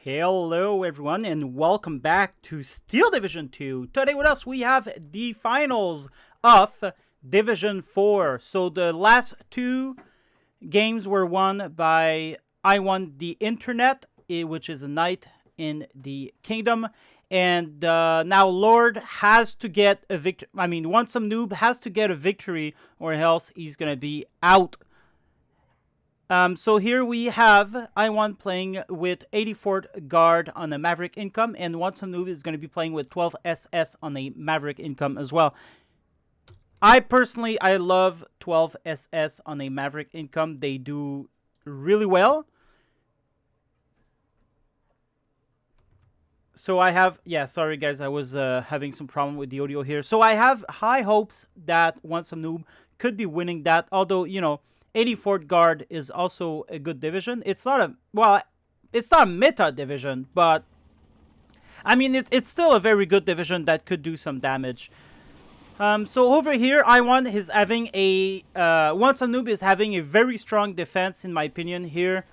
Hello everyone and welcome back to Steel Division 2. Today with us we have the finals of Division 4. So the last two games were won by Iwontheinternet, which is a knight in the kingdom. And now Lord has to get a victory. Wantsomenoob has to get a victory or else he's going to be out. So here we have Iwon playing with 84th Guard on a Maverick income, and Wantsomenoob is going to be playing with 12 SS on a Maverick income as well. I love 12 SS on a Maverick income. They do really well. So I have, sorry guys, I was having some problem with the audio here. So I have high hopes that Wantsomenoob could be winning that, although, 84th Guard is also a good division. It's not a meta division, but I mean, it's still a very good division that could do some damage. So over here, Iwon is having Wantsomenoob is having a very strong defense, in my opinion, here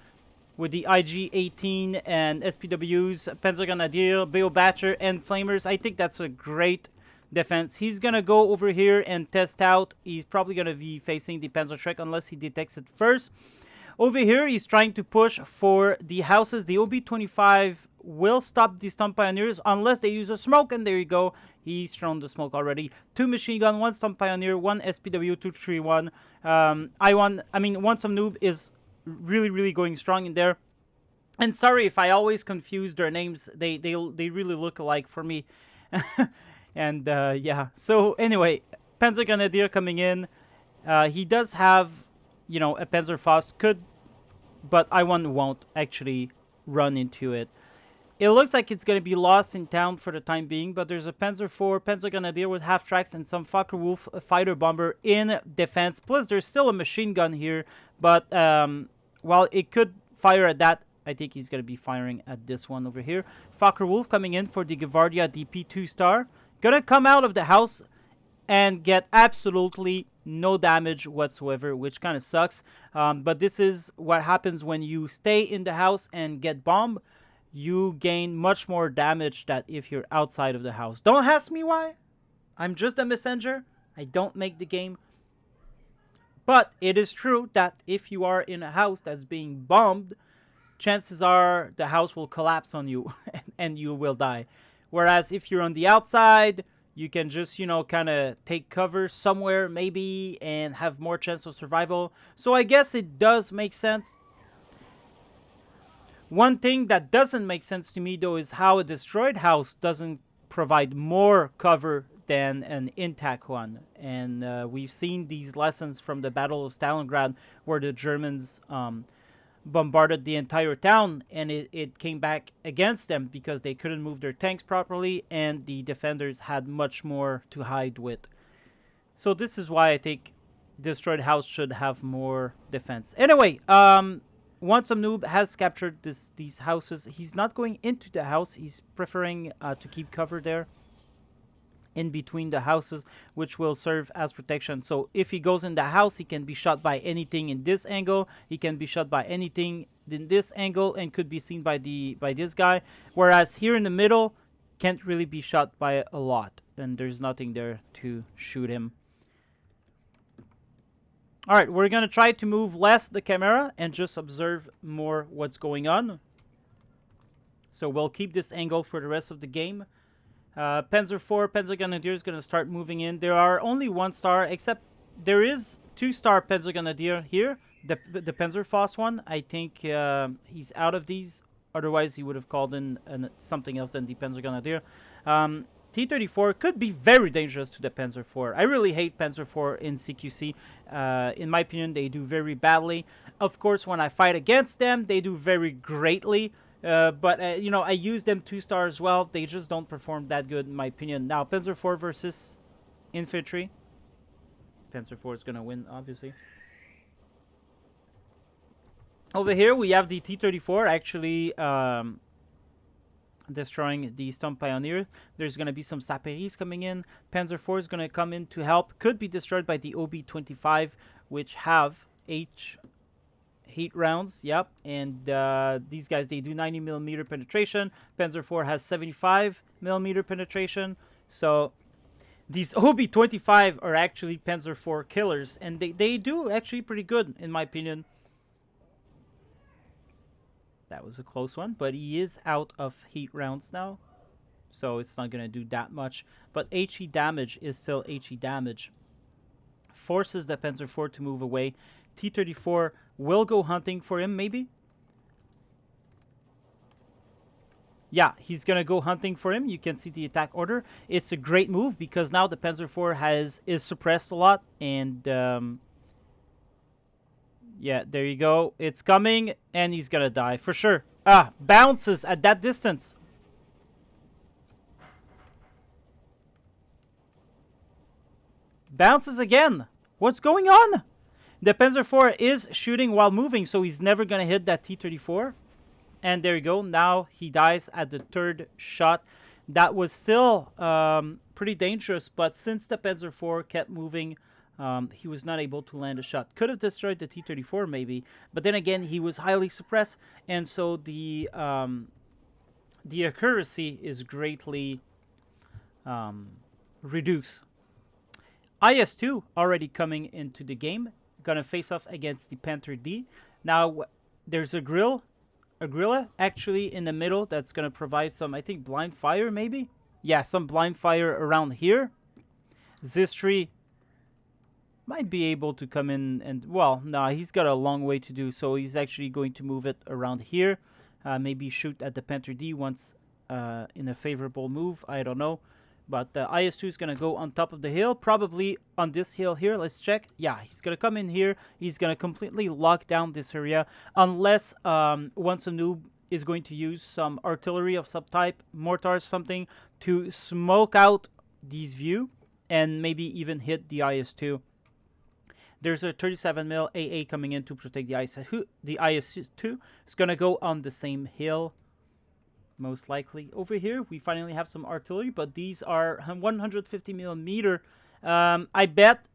with the IG-18 and SPWs, Panzergrenadier, Beobacher, and Flamers. I think that's a great defense. He's going to go over here and test out. He's probably going to be facing the Panzerschreck unless he detects it first. Over here, he's trying to push for the houses. The OB-25 will stop the Stun Pioneers unless they use a smoke, and there you go. He's thrown the smoke already. 2 machine gun, 1 Stun Pioneer, 1 SPW, 231. Wantsomenoob is really going strong in there. And sorry if I always confuse their names. They really look alike for me. And yeah, so anyway, Panzergrenadier coming in. He does have, a Panzerfaust, but Iwon won't actually run into it. It looks like it's going to be lost in town for the time being, but there's a Panzer IV Panzergrenadier with half tracks and some Focke-Wulf fighter bomber in defense. Plus, there's still a machine gun here, but while it could fire at that, I think he's going to be firing at this one over here. Focke-Wulf coming in for the Gavardia DP 2-star. Gonna come out of the house and get absolutely no damage whatsoever, which kind of sucks. But this is what happens when you stay in the house and get bombed. You gain much more damage than if you're outside of the house. Don't ask me why. I'm just a messenger. I don't make the game. But it is true that if you are in a house that's being bombed, chances are the house will collapse on you and you will die. Whereas if you're on the outside, you can just, kind of take cover somewhere maybe and have more chance of survival. So I guess it does make sense. One thing that doesn't make sense to me, though, is how a destroyed house doesn't provide more cover than an intact one. And we've seen these lessons from the Battle of Stalingrad where the Germans bombarded the entire town, and it came back against them because they couldn't move their tanks properly and the defenders had much more to hide with. So this is why I think destroyed house should have more defense. Anyway, Wantsomenoob has captured these houses. He's not going into the house. He's preferring to keep cover there in between the houses, which will serve as protection. So if he goes in the house, he can be shot by anything in this angle. He can be shot by anything in this angle and could be seen by this guy. Whereas here in the middle, can't really be shot by a lot. And there's nothing there to shoot him. Alright, we're going to try to move less the camera and just observe more what's going on. So we'll keep this angle for the rest of the game. Panzer IV Panzergrenadier is going to start moving in. There are only 1-star, except there is 2-star Panzergrenadier here. The Panzerfaust one, I think he's out of these. Otherwise, he would have called in something else than the Panzergrenadier. T-34 could be very dangerous to the Panzer IV. I really hate Panzer IV in CQC. In my opinion, they do very badly. Of course, when I fight against them, they do very greatly. But I use them 2-star as well. They just don't perform that good, in my opinion. Now, Panzer IV versus infantry. Panzer IV is going to win, obviously. Over here, we have the T-34 actually destroying the Stun Pioneer. There's going to be some Sapperies coming in. Panzer IV is going to come in to help. Could be destroyed by the OB-25, which have 8 rounds, yep. And these guys, they do 90 millimeter penetration. Panzer IV has 75 millimeter penetration. So these OB-25 are actually Panzer IV killers, and they do actually pretty good, in my opinion. That was a close one, but he is out of heat rounds now, so it's not going to do that much. But HE damage is still HE damage. Forces the Panzer IV to move away. T-34 will go hunting for him, maybe? Yeah, he's going to go hunting for him. You can see the attack order. It's a great move because now the Panzer IV is suppressed a lot. And, yeah, there you go. It's coming, and he's going to die for sure. Ah, bounces at that distance. Bounces again. What's going on? The Panzer IV is shooting while moving, so he's never going to hit that T-34. And there you go. Now he dies at the third shot. That was still pretty dangerous, but since the Panzer IV kept moving, he was not able to land a shot. Could have destroyed the T-34 maybe, but then again, he was highly suppressed, and so the accuracy is greatly reduced. IS-2 already coming into the game. Gonna face off against the Panther D. Now, there's a guerrilla actually in the middle that's gonna provide some, I think, blind fire maybe? Yeah, some blind fire around here. Zistri might be able to come in and, well, no, he's got a long way to do, so he's actually going to move it around here. Maybe shoot at the Panther D once in a favorable move, I don't know. But the IS-2 is going to go on top of the hill, probably on this hill here. Let's check. Yeah, he's going to come in here. He's going to completely lock down this area unless Wantsomenoob is going to use some artillery of some type, mortars, something, to smoke out these view and maybe even hit the IS-2. There's a 37mm AA coming in to protect the IS-2. The IS-2 is going to go on the same hill. Most likely. Over here, we finally have some artillery, but these are 150 millimeter. I bet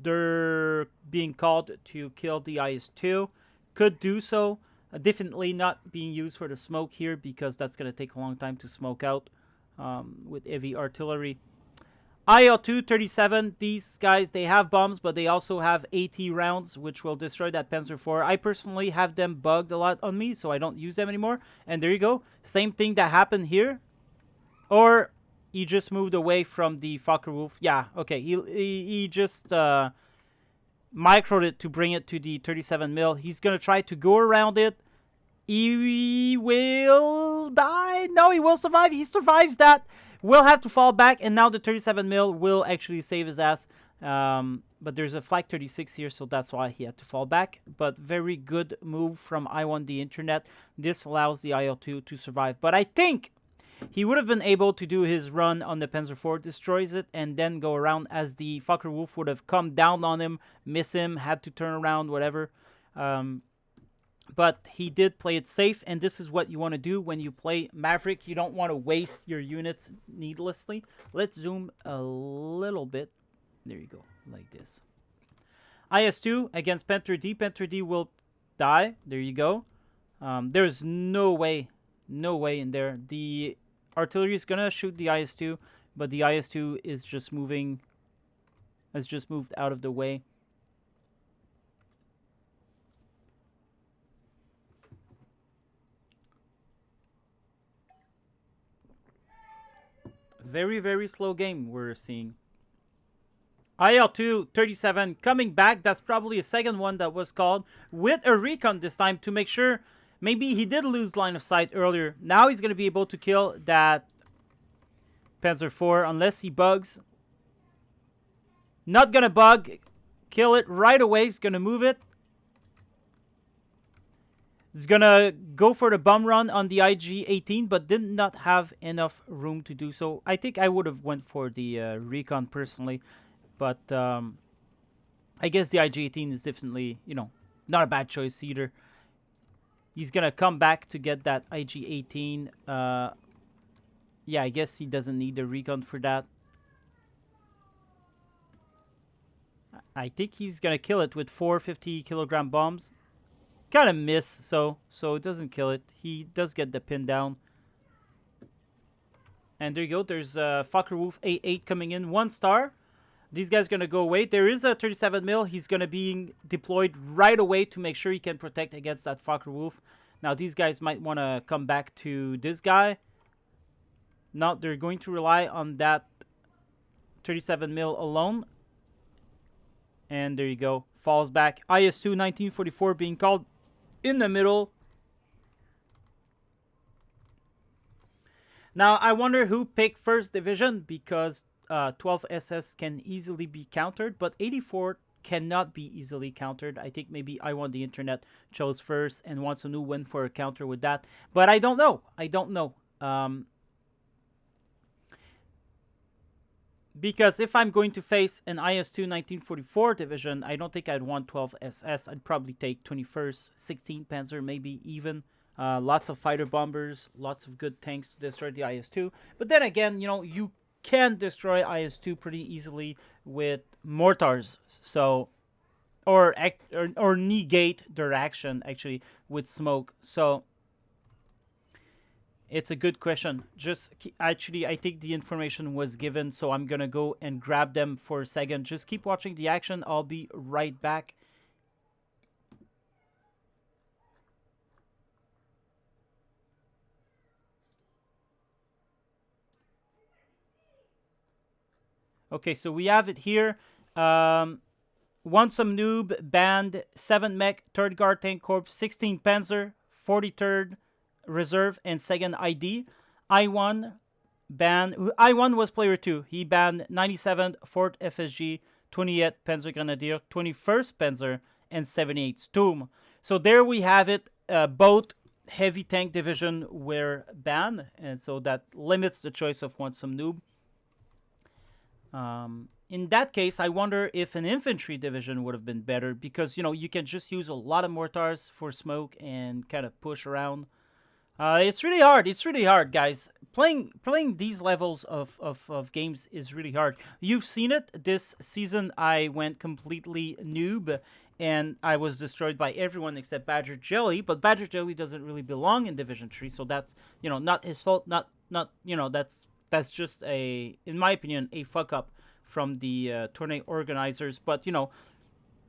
they're being called to kill the IS-2. Could do so. Definitely not being used for the smoke here because that's going to take a long time to smoke out with heavy artillery. IL-2, 37, these guys, they have bombs, but they also have AT rounds, which will destroy that Panzer IV. I personally have them bugged a lot on me, so I don't use them anymore. And there you go. Same thing that happened here. Or he just moved away from the Focke-Wulf. Yeah, okay. He just microed it to bring it to the 37mm. He's going to try to go around it. He will die. No, he will survive. He survives that. Will have to fall back, and now the 37mm will actually save his ass. But there's a Flak 36 here, so that's why he had to fall back. But very good move from Iwontheinternet. This allows the IL-2 to survive. But I think he would have been able to do his run on the Panzer IV, destroys it, and then go around as the Focke-Wulf would have come down on him, miss him, had to turn around, whatever. But he did play it safe, and this is what you want to do when you play Maverick. You don't want to waste your units needlessly. Let's zoom a little bit. There you go, like this. IS-2 against Panther D. Panther D will die. There you go. There's no way in there. The artillery is going to shoot the IS-2, but the IS-2 is just moving, has just moved out of the way. Very, very slow game we're seeing. IL-2, 37, coming back. That's probably a second one that was called with a recon this time to make sure maybe he did lose line of sight earlier. Now he's going to be able to kill that Panzer IV unless he bugs. Not going to bug. Kill it right away. He's going to move it. He's going to go for the bomb run on the IG-18, but did not have enough room to do so. I think I would have went for the recon personally, but I guess the IG-18 is definitely, you know, not a bad choice either. He's going to come back to get that IG-18. Yeah, I guess he doesn't need the recon for that. I think he's going to kill it with 4 50-kilogram bombs. kind of miss, so it doesn't kill it. He does get the pin down. And there you go. There's Fokker Wolf A8 coming in. 1 star. These guys going to go away. There is a 37 mil. He's going to be deployed right away to make sure he can protect against that Fokker Wolf. Now, these guys might want to come back to this guy. No, they're going to rely on that 37 mil alone. And there you go. Falls back. IS-2 1944 being called in the middle. Now, I wonder who picked first division, because 12 SS can easily be countered, but 84 cannot be easily countered. I think maybe Iwontheinternet chose first, and Wantsomenoob went for a counter with that. But I don't know. I don't know. Because if I'm going to face an IS-2 1944 division, I don't think I'd want 12 SS. I'd probably take 21st, 16 Panzer, maybe even. Lots of fighter bombers, lots of good tanks to destroy the IS-2. But then again, you know, you can destroy IS-2 pretty easily with mortars. So, or negate their action, actually, with smoke. So, it's a good question. Just, actually, I think the information was given, so I'm going to go and grab them for a second. Just keep watching the action. I'll be right back. Okay, so we have it here. Wantsomenoob banned 7 mech, 3rd Guard Tank Corps, 16 Panzer, 43rd Reserve, and 2nd ID. Iwon banned... Iwon was player 2. He banned 97th, 4th FSG, 28th Panzer Grenadier, 21st Panzer, and 78th Sturm. So there we have it. Both heavy tank division were banned, and so that limits the choice of Wantsomenoob. In that case, I wonder if an infantry division would have been better, because, you know, you can just use a lot of mortars for smoke and kind of push around. It's really hard. It's really hard, guys. Playing these levels of games is really hard. You've seen it this season. I went completely noob, and I was destroyed by everyone except Badger Jelly. But Badger Jelly doesn't really belong in Division 3, so that's, you know, not his fault. Not you know, that's just a, in my opinion, a fuck up from the tournament organizers. But, you know,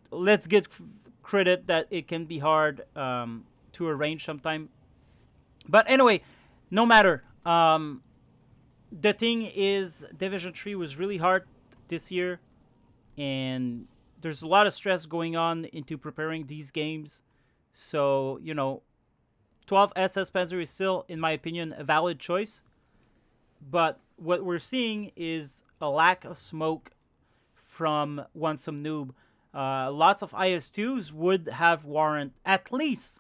let's give credit that it can be hard to arrange sometime. But anyway, no matter. The thing is, Division 3 was really hard this year, and there's a lot of stress going on into preparing these games. So, you know, 12 SS Panzer is still, in my opinion, a valid choice. But what we're seeing is a lack of smoke from Wantsomenoob. Lots of IS-2s would have warrant at least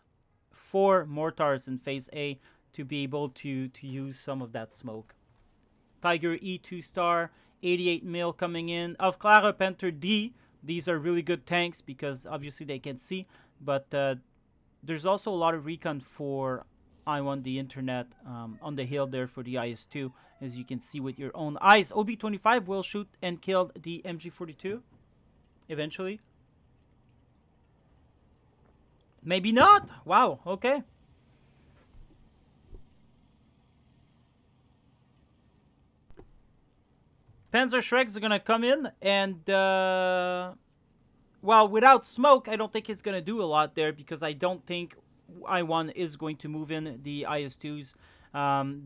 4 mortars in Phase A to be able to use some of that smoke. Tiger E2 star, 88 mil coming in. Aufklare Panther D. These are really good tanks because obviously they can see. But there's also a lot of recon for Iwontheinternet on the hill there for the IS-2, as you can see with your own eyes. OB-25 will shoot and kill the MG-42 eventually. Maybe not. Wow, okay. Panzer Shreks are going to come in, and well, without smoke, I don't think it's going to do a lot there, because I don't think Iwon is going to move in the IS-2s.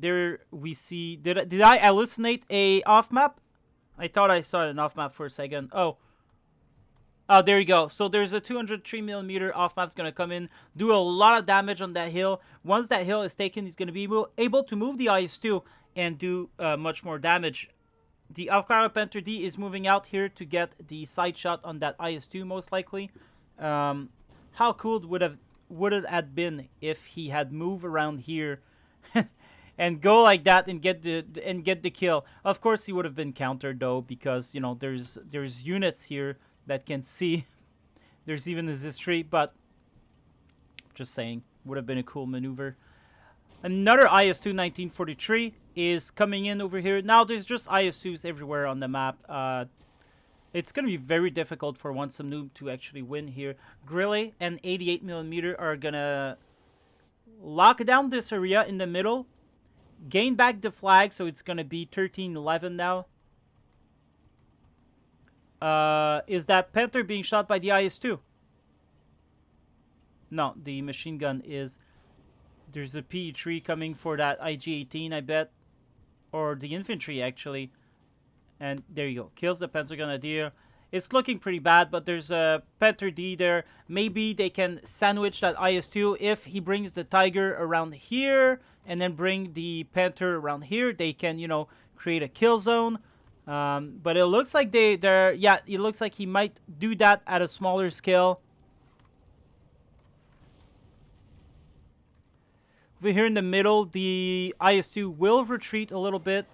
There we see... Did I hallucinate a off-map? I thought I saw an off-map for a second. Oh, there you go. So there's a 203mm off-map's going to come in, do a lot of damage on that hill. Once that hill is taken, he's going to be able to move the IS-2 and do much more damage. The Aufklare Panther D is moving out here to get the side shot on that IS-2, most likely. How cool would it have been if he had moved around here and go like that and get the kill? Of course, he would have been countered though, because, you know, there's units here that can see. There's even a Z3, but just saying, would have been a cool maneuver. Another IS-2 1943 is coming in over here. Now there's just IS-2s everywhere on the map. It's going to be very difficult for Wantsomenoob to actually win here. Grille and 88mm are going to lock down this area in the middle. Gain back the flag, so it's going to be 13-11 now. Is that Panther being shot by the IS-2? No, the machine gun is... There's a PE-3 coming for that IG-18, I bet. Or the infantry, actually. And there you go. Kills the Panzer Grenadier. It's looking pretty bad, but there's a Panther D there. Maybe they can sandwich that IS-2 if he brings the Tiger around here and then bring the Panther around here. They can, you know, create a kill zone. But it looks like they're... Yeah, it looks like he might do that at a smaller scale. Over here in the middle, the IS-2 will retreat a little bit.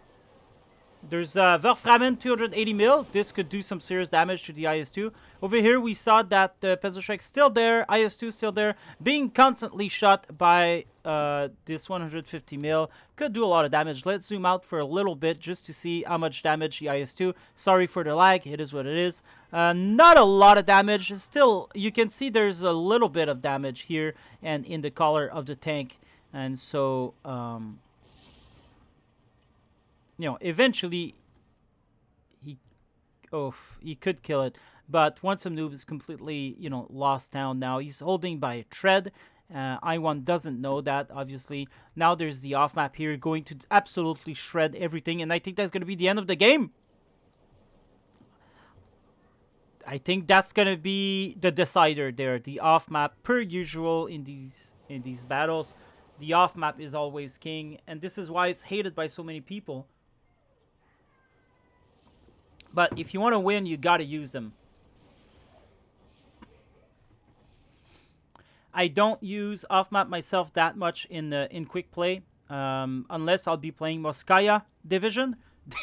There's Verframen 280mm. This could do some serious damage to the IS-2. Over here, we saw that the Panzerschreck's still there. IS-2 still there. Being constantly shot by this 150mm. Could do a lot of damage. Let's zoom out for a little bit just to see how much damage the IS-2. Sorry for the lag. It is what it is. Not a lot of damage. Still, you can see there's a little bit of damage here and in the collar of the tank. And so... you know, eventually he could kill it, but Wantsomenoob is completely, you know, lost down now. He's holding by a tread. Iwon doesn't know that, obviously. Now there's the off map here, going to absolutely shred everything, and I think that's going to be the end of the game. I think that's going to be the decider there. The off map, per usual in these battles, the off map is always king, and this is why it's hated by so many people. But if you want to win, you got to use them. I don't use off-map myself that much in quick play. Unless I'll be playing Moskaya Division.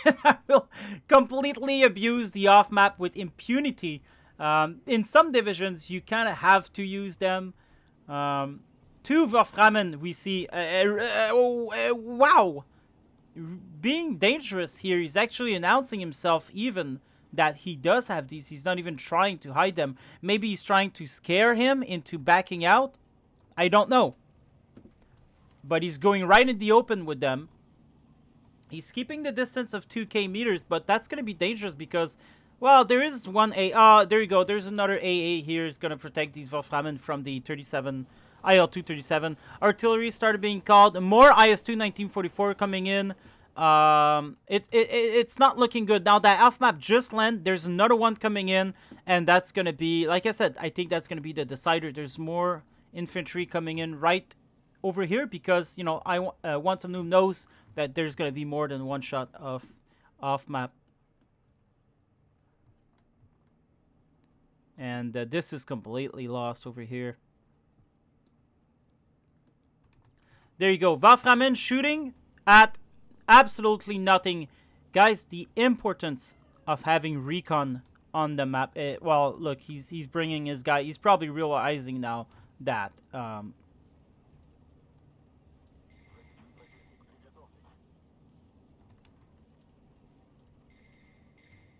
Then I will completely abuse the off-map with impunity. In some divisions, you kind of have to use them. Two Verframen we see. Wow! Being dangerous here, he's actually announcing himself even that he does have these. He's not even trying to hide them. Maybe he's trying to scare him into backing out. I don't know. But he's going right in the open with them. He's keeping the distance of 2k meters, but that's going to be dangerous because, well, there is one A. There you go. There's another AA here. It's going to protect these Wolframen from the 37... IL-237. Artillery started being called. More IS-2 1944 coming in. It's not looking good. Now that off map just landed. There's another one coming in. And that's going to be, like I said, I think that's going to be the decider. There's more infantry coming in right over here. Because, you know, Wantsomenoob knows that there's going to be more than one shot of off map. And this is completely lost over here. There you go. Wolframen shooting at absolutely nothing. Guys, the importance of having recon on the map. Well, look, he's bringing his guy. He's probably realizing now that...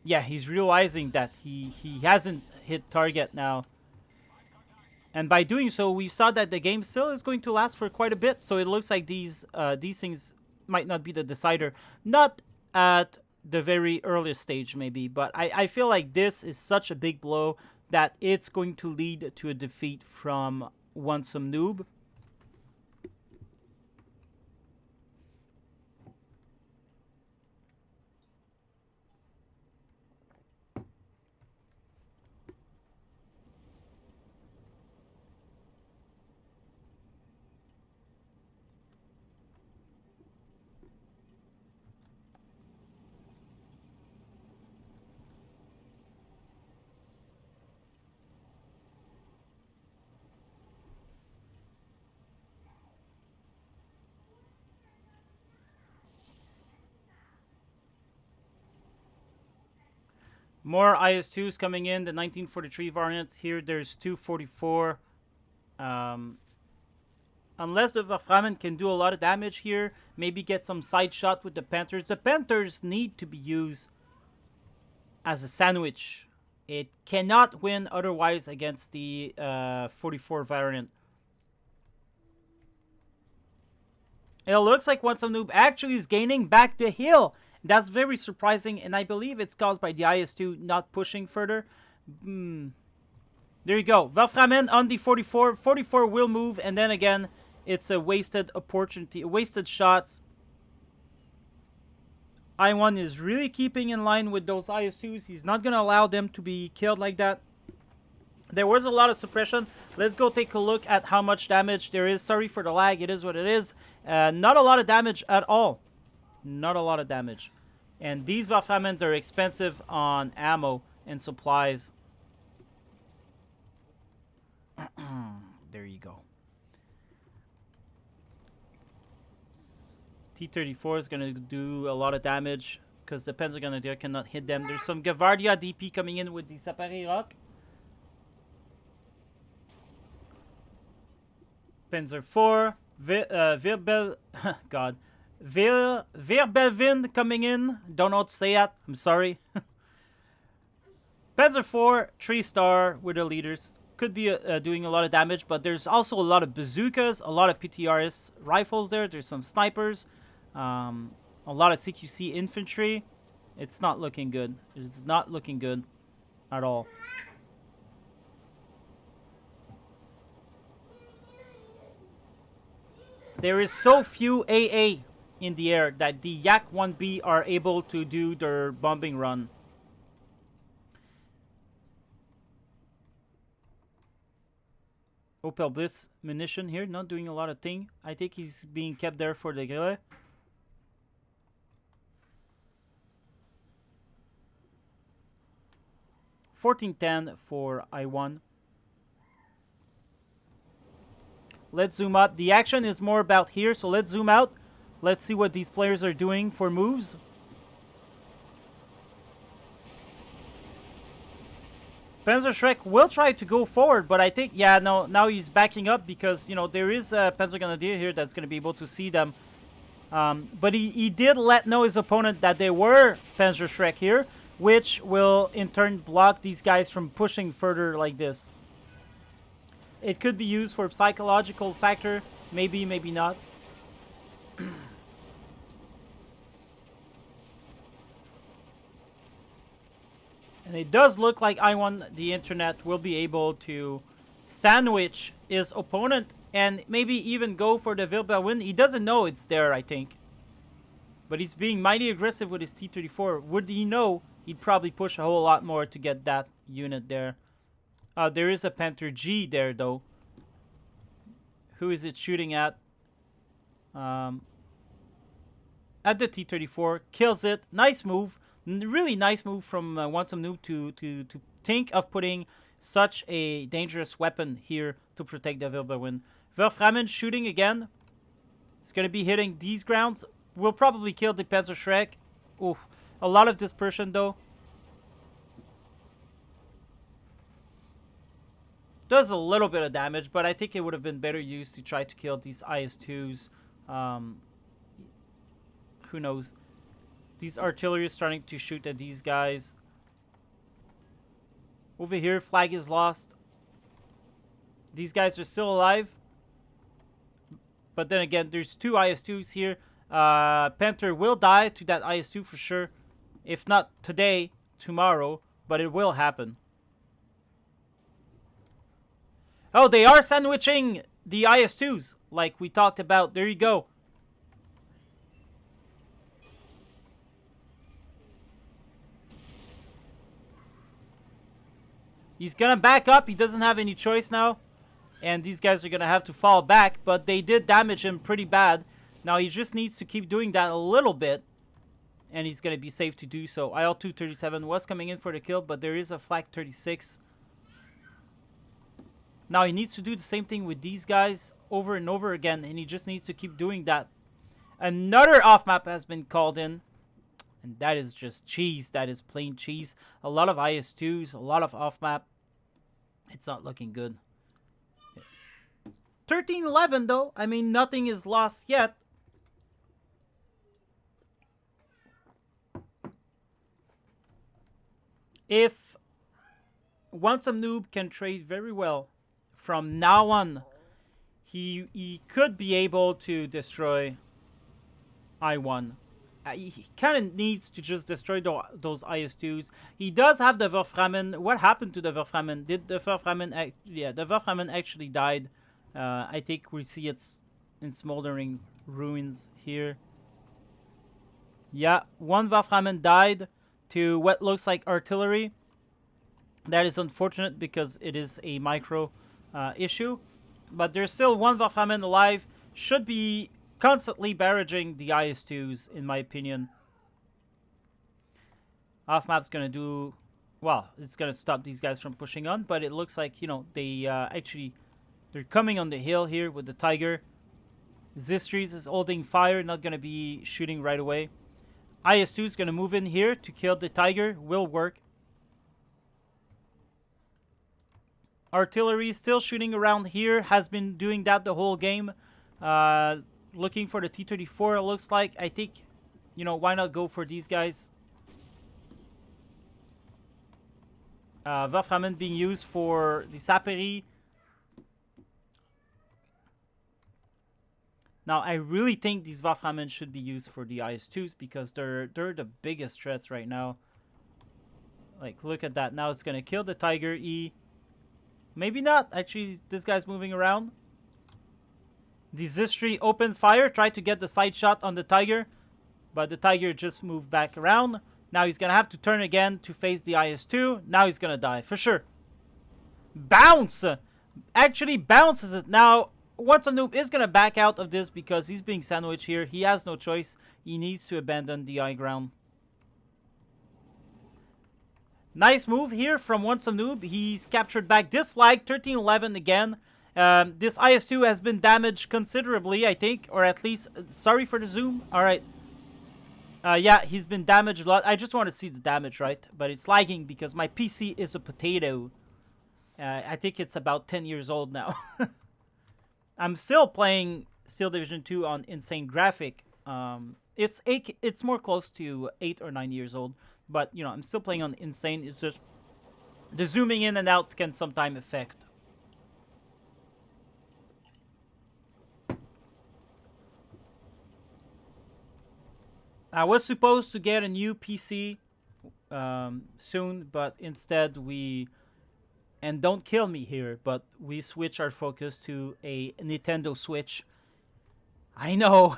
yeah, he's realizing that he hasn't hit target now. And by doing so, we saw that the game still is going to last for quite a bit. So it looks like these things might not be the decider. Not at the very earliest stage, maybe. But I feel like this is such a big blow that it's going to lead to a defeat from Wantsomenoob. More IS-2s coming in, the 1943 variants. Here, there's 244. Unless the Wolframen can do a lot of damage here, maybe get some side shot with the Panthers. The Panthers need to be used as a sandwich It cannot win otherwise against the 44 variant. It looks like Wantsomenoob actually is gaining back the hill. That's very surprising, and I believe it's caused by the IS-2 not pushing further. There you go. Wolframen on the 44. 44 will move, and then again, it's a wasted opportunity, wasted shots. Iwon is really keeping in line with those IS-2s. He's not going to allow them to be killed like that. There was a lot of suppression. Let's go take a look at how much damage there is. Sorry for the lag. It is what it is. Not a lot of damage at all. Not a lot of damage. And these Waframen are expensive on ammo and supplies. There you go. T-34 is going to do a lot of damage because the Panzer cannot hit them. There's some Gavardia DP coming in with the Sapari Rock. Panzer 4, Virbelwind coming in. Don't know how to say that. I'm sorry. Panzer 4, 3-star with the leaders. Could be doing a lot of damage, but there's also a lot of bazookas, a lot of PTRS rifles there. There's some snipers, a lot of CQC infantry. It's not looking good. It's not looking good at all. There is so few AA in the air that the Yak 1B are able to do their bombing run. Opel Blitz munition here, not doing a lot of thing. I think he's being kept there for the guerrilla. $14.10 for Iwon. Let's zoom up. The action is more about here, so let's zoom out. Let's see what these players are doing for moves. Panzerschreck will try to go forward, but I think, yeah, no, now he's backing up because, you know, there is a Panzergrenadier here that's going to be able to see them. But he did let know his opponent that they were Panzerschreck here, which will in turn block these guys from pushing further like this. It could be used for psychological factor, maybe, maybe not. And it does look like Iwon, the internet, will be able to sandwich his opponent and maybe even go for the Wirbelwind. He doesn't know it's there, I think. But he's being mighty aggressive with his T-34. Would he know, he'd probably push a whole lot more to get that unit there. There is a Panther G there, though. Who is it shooting at? At the T-34. Kills it. Nice move. Really nice move from Wantsomenoob to think of putting such a dangerous weapon here to protect the Wirbelwind. Wolframen shooting again. It's going to be hitting these grounds. Will probably kill the Panzerschreck. Oof. A lot of dispersion, though. Does a little bit of damage, but I think it would have been better used to try to kill these IS-2s. Who knows? These artillery is starting to shoot at these guys. Over here, flag is lost. These guys are still alive. But then again, there's two IS-2s here. Panther will die to that IS-2 for sure. If not today, tomorrow. But it will happen. Oh, they are sandwiching the IS-2s, like we talked about. There you go. He's going to back up. He doesn't have any choice now. And these guys are going to have to fall back. But they did damage him pretty bad. Now he just needs to keep doing that a little bit. And he's going to be safe to do so. IL-237 was coming in for the kill, but there is a Flak 36. Now he needs to do the same thing with these guys over and over again, and he just needs to keep doing that. Another off-map has been called in, and that is just cheese. That is plain cheese. A lot of IS-2s, a lot of off-map. It's not looking good. 13-11 though. I mean, nothing is lost yet. If Wantsomenoob can trade very well. From now on, he could be able to destroy Iwon. He kind of needs to just destroy those IS-2s. He does have the Wolframen. What happened to the Wolframen? Did the Wolframen... Yeah, the Wolframen actually died. I think we see it's in smoldering ruins here. Yeah, one Wolframen died to what looks like artillery. That is unfortunate because it is a micro issue. But there's still one Wolframen alive. Should be constantly barraging the IS-2s, in my opinion. Off-map's going to do... Well, it's going to stop these guys from pushing on. But it looks like, you know, they actually... They're coming on the hill here with the Tiger. Zistries is holding fire, not going to be shooting right away. IS-2 is going to move in here to kill the Tiger. Will work. Artillery still shooting around here. Has been doing that the whole game. Looking for the T-34, it looks like. I think, you know, why not go for these guys? Wolframen being used for the Saperi. Now, I really think these Wolframen should be used for the IS-2s because they're the biggest threats right now. Like, look at that. Now it's going to kill the Tiger E. Maybe not. Actually, this guy's moving around. The Zistri opens fire. Tried to get the side shot on the Tiger. But the Tiger just moved back around. Now he's going to have to turn again to face the IS-2. Now he's going to die, for sure. Bounce! Actually bounces it. Now, Wantsomenoob is going to back out of this because he's being sandwiched here. He has no choice. He needs to abandon the high ground. Nice move here from Wantsomenoob. He's captured back this flag, 1311 again. This IS-2 has been damaged considerably, I think, or at least, sorry for the zoom. All right. Yeah, he's been damaged a lot. I just want to see the damage, right? But it's lagging because my PC is a potato. I think it's about 10 years old now. I'm still playing Steel Division 2 on insane graphic. It's more close to 8 or 9 years old. But, you know, I'm still playing on insane. It's just the zooming in and out can sometimes affect. I was supposed to get a new PC soon, but instead we... And don't kill me here, but we switch our focus to a Nintendo Switch. I know,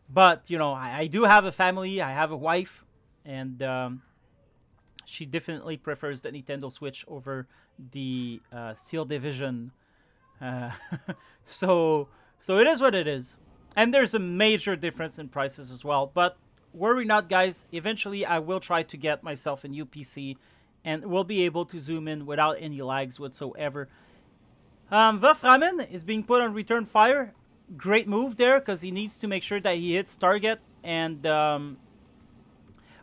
but, you know, I do have a family, I have a wife, and she definitely prefers the Nintendo Switch over the Steel Division. So it is what it is. And there's a major difference in prices as well, but worry not, guys. Eventually, I will try to get myself a new PC, and we'll be able to zoom in without any lags whatsoever. Wolframen is being put on return fire. Great move there, because he needs to make sure that he hits target. And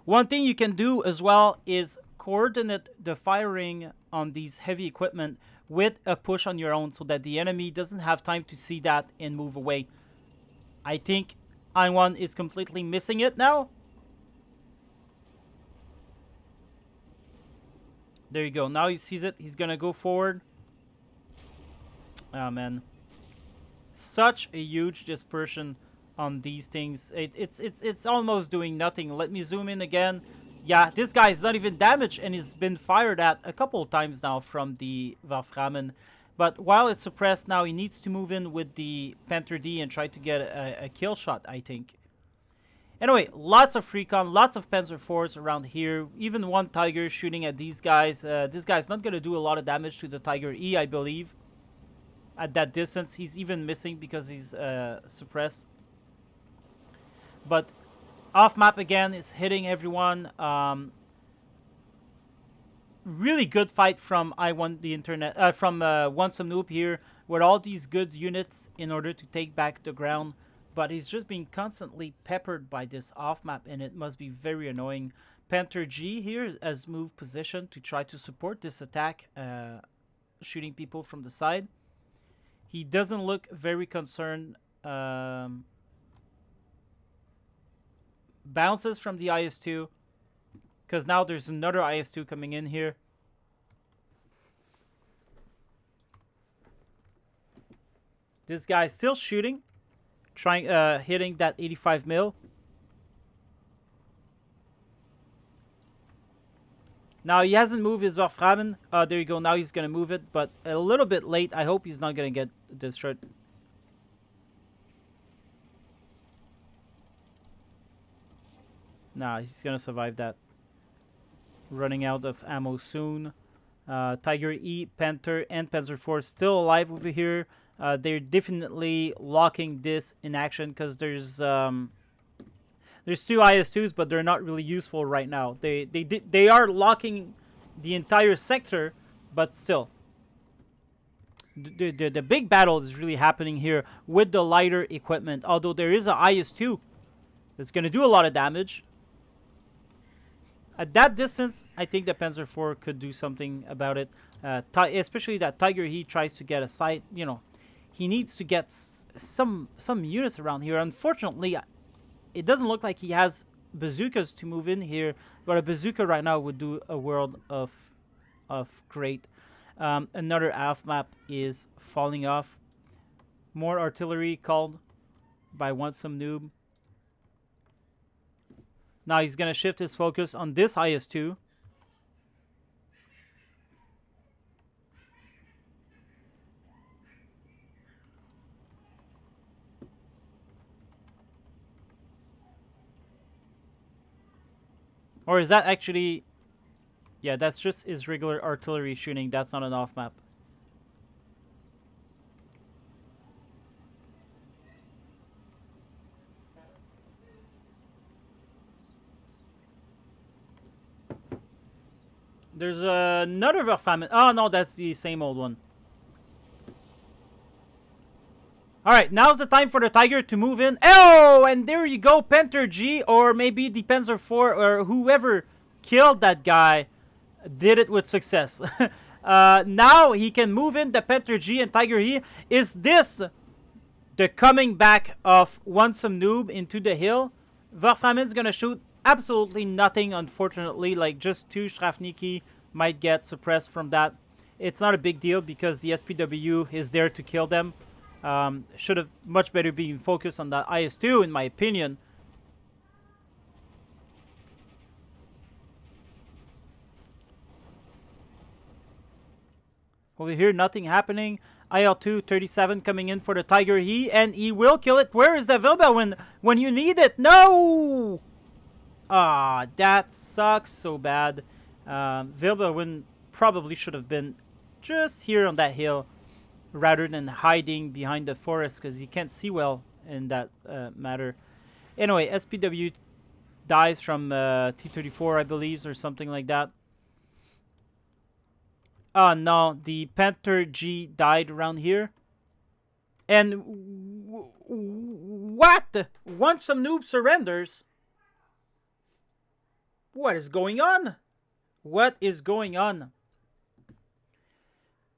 one thing you can do as well is coordinate the firing on these heavy equipment with a push on your own, so that the enemy doesn't have time to see that and move away. I think Iwon is completely missing it now. There you go. Now he sees it. He's going to go forward. Oh, man. Such a huge dispersion on these things. It's almost doing nothing. Let me zoom in again. Yeah, this guy is not even damaged, and he's been fired at a couple of times now from the Wolframen. But while it's suppressed now, he needs to move in with the Panther D and try to get a kill shot, I think. Anyway, lots of Recon, lots of Panzer IVs around here. Even one Tiger shooting at these guys. This guy's not going to do a lot of damage to the Tiger E, I believe. At that distance, he's even missing because he's suppressed. But off-map again is hitting everyone. Really good fight from Iwontheinternet, from Wantsomenoob here, with all these good units in order to take back the ground. But he's just being constantly peppered by this off-map, and it must be very annoying. Panther G here has moved position to try to support this attack, shooting people from the side. He doesn't look very concerned. Bounces from the IS-2, because now there's another IS-2 coming in here. This guy's still shooting, trying hitting that 85 mil. Now he hasn't moved his Waframen. There you go. Now he's gonna move it, but a little bit late. I hope he's not gonna get destroyed. Nah, he's gonna survive that. Running out of ammo soon. Tiger E, Panther, and Panzer IV still alive over here. They're definitely locking this in action because there's two IS-2s, but they're not really useful right now. They are locking the entire sector, but still. The big battle is really happening here with the lighter equipment. Although there is an IS-2 that's going to do a lot of damage. At that distance, I think the Panzer IV could do something about it. Especially that Tiger, he tries to get a sight. You know, he needs to get some units around here. Unfortunately, it doesn't look like he has bazookas to move in here. But a bazooka right now would do a world of great. Another AF map is falling off. More artillery called by Wantsomenoob. Now he's going to shift his focus on this IS-2. Or is that actually... Yeah, that's just his regular artillery shooting. That's not an off map. There's another Waframen. Oh, no, that's the same old one. Alright, now's the time for the Tiger to move in. Oh, and there you go, Panther G, or maybe the Panzer IV, or whoever killed that guy did it with success. Now he can move in the Panther G and Tiger E. Is this the coming back of Wantsomenoob into the hill? Waframen's gonna shoot absolutely nothing, unfortunately. Like, just 2 Shrafniki might get suppressed from that. It's not a big deal because the SPW is there to kill them. Should have much better been focused on that IS-2, in my opinion. Over here, nothing happening. IL-2, 37 coming in for the Tiger E, and he will kill it. Where is the Vilba when you need it? No! Ah, that sucks so bad. Vilba probably should have been just here on that hill rather than hiding behind the forest because you can't see well in that matter. Anyway, SPW dies from T-34, I believe, or something like that. Oh, no, the Panther G died around here. And what? Wantsomenoob surrenders? What is going on? What is going on?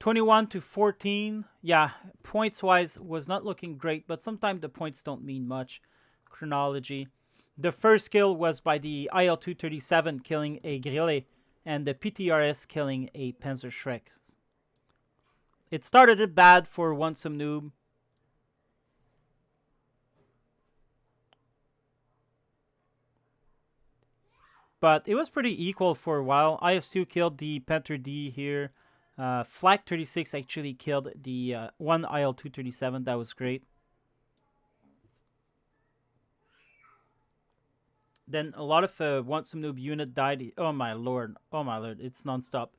21 to 14. Yeah, points-wise was not looking great, but sometimes the points don't mean much. Chronology. The first kill was by the IL-237 killing a Grille, and the PTRS killing a Panzer Shrek. It started it bad for Wantsomenoob. But it was pretty equal for a while. IS-2 killed the Panther D here. Flak 36 actually killed the one IL-237. That was great. Then a lot of Wantsomenoob unit died. Oh my lord. Oh my lord. It's nonstop.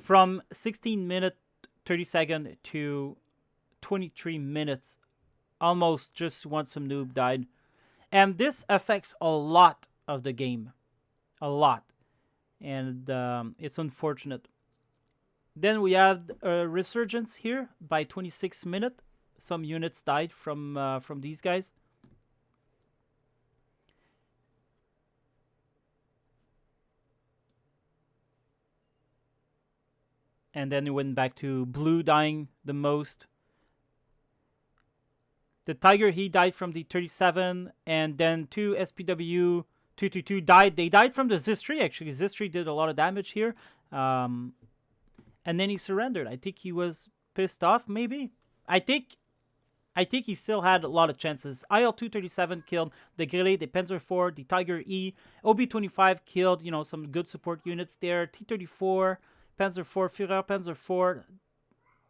From 16 minutes 30 seconds to 23 minutes. Almost just Wantsomenoob died. And this affects a lot of the game. A lot. And it's unfortunate. Then we have a resurgence here by 26 minutes. Some units died from these guys. And then it went back to blue dying the most. The Tiger, he died from the 37. And then 2 SPW 222 died. They died from the ZIS-3 actually. ZIS-3 did a lot of damage here. And then he surrendered. I think he was pissed off, maybe. I think I think he still had a lot of chances. IL-237 killed the Grille, the Panzer IV, the Tiger E. OB-25 killed, some good support units there. T-34, Panzer IV, Führer Panzer IV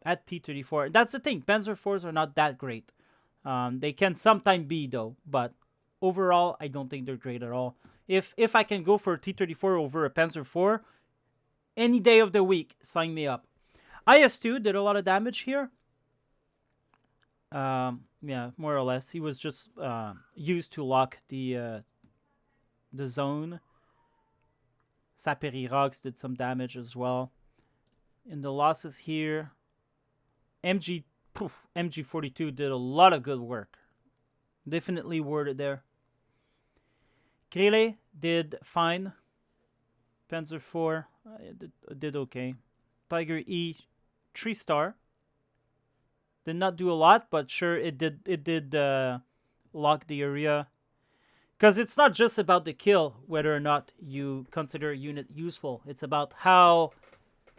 at T-34. That's the thing. Panzer IVs are not that great. They can sometimes be, though. But overall, I don't think they're great at all. If I can go for a T-34 over a Panzer IV, any day of the week, sign me up. IS-2 did a lot of damage here. Yeah, more or less. He was just used to lock the zone. Saperi Rocks did some damage as well. In the losses here, MG42 did a lot of good work. Definitely worded there. Grille did fine. Panzer IV did okay. Tiger E, 3-star. Did not do a lot, but sure, it did lock the area. Because it's not just about the kill, whether or not you consider a unit useful. It's about how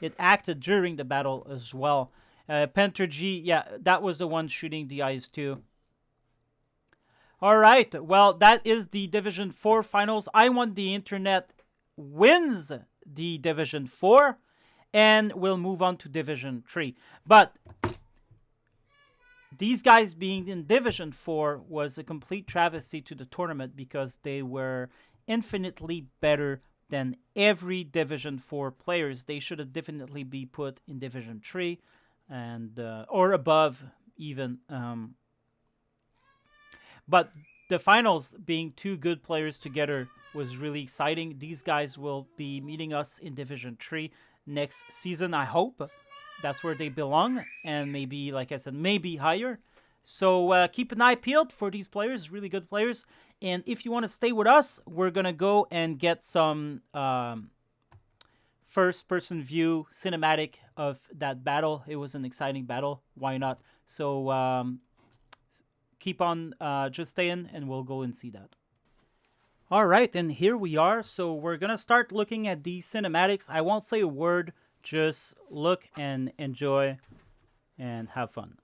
it acted during the battle as well. Panther G, yeah, that was the one shooting the IS-2. All right, well, that is the Division 4 finals. Iwontheinternet wins the Division 4, and we'll move on to Division 3. But these guys being in Division 4 was a complete travesty to the tournament because they were infinitely better than every Division 4 players. They should have definitely be put in Division 3 and or above even. But the finals being two good players together was really exciting. These guys will be meeting us in Division 3 next season, I hope. That's where they belong, and maybe, like I said, maybe higher. So keep an eye peeled for these players, really good players. And if you want to stay with us, we're going to go and get some first-person view cinematic of that battle. It was an exciting battle. Why not? So keep on just staying, and we'll go and see that. All right, and here we are. So we're going to start looking at these cinematics. I won't say a word. Just look and enjoy and have fun.